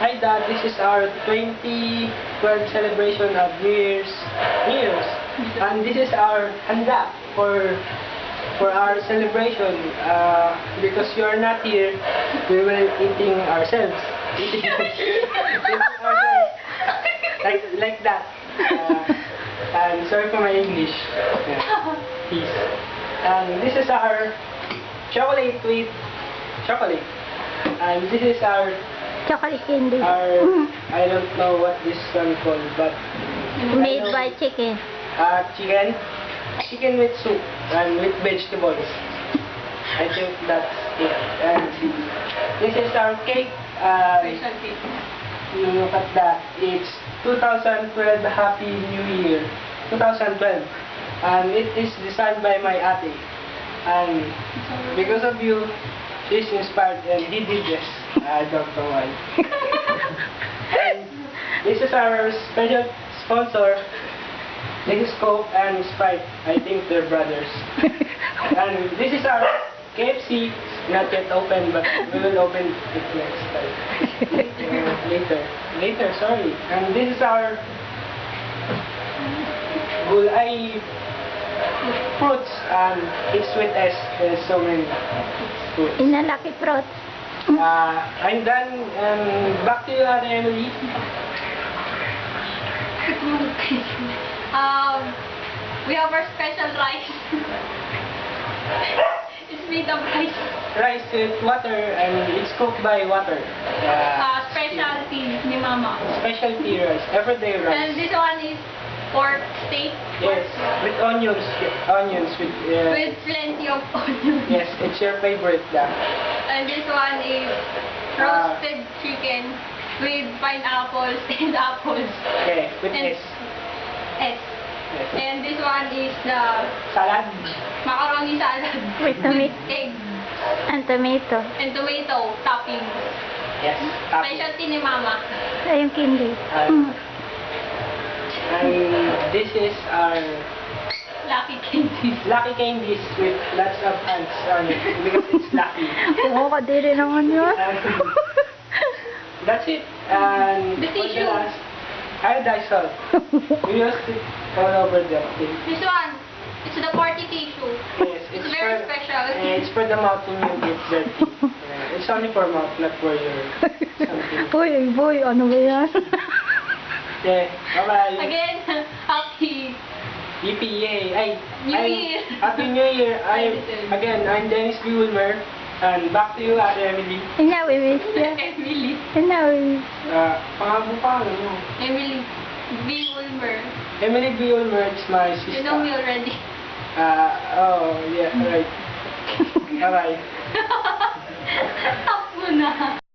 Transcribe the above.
Hi Dad, this is our 2012 celebration of New Year's. And this is our handa for our celebration. Because you are not here, we will eating ourselves. Eating ourselves. Like that. And sorry for my English. Peace. And this is our chocolate with chocolate. And this is our Chocolate candy. I don't know what this one called, but Made by chicken. Chicken with soup and with vegetables. I think that's it. And this is our cake. Special cake. Look at that. It's 2012 Happy New Year. 2012. And it is designed by my ate. And because of you, she's inspired and he did this. I don't know why. And this is our special sponsor. This is Coke and Sprite. I think they're brothers. And this is our KFC. Not yet open, but we will open it next time. Later, sorry. And this is our gulay fruits. And it's with S. There's so many fruits. In a lucky fruit. I'm done. Back to you, Emily. We have our special rice. It's made of rice. Rice with water, and it's cooked by water. Specialty ni Mama. Specialty rice, everyday rice. And this one is pork steak. Yes, with onions With plenty of onions. Yes, it's your favorite, And this one is roasted chicken with pineapples and apples. Okay, with And S. S. Yes. And this one is the Salad. macaroni salad. With tomato. Egg And tomato. and tomato topping. Yes. Specialty ni Mama. Ay, yung candy. And this is our Lucky candies. lucky candies with lots of ants on it because it's lucky. Oo, kadiri naman yun. And that's it. And The for tissue. last, iodized salt. We used it all over the thing. This one, it's the party tissue. Yes, It's very special. It's for the mouth when you get dirty. It's only for mouth, not for your something. Boy, ano ba yan? Okay, bye-bye. Again, happy Yippee, yay. New Year. Happy New Year. I'm Dennis B. Wilmer. And back to you, Ate Emily. And now we miss you. Emily. And now we miss. Pangalan mo. Emily B. Wilmer. Emily B. Wilmer, it's my sister. You know me already. Oh, yeah, right. Bye-bye. Stop mo na.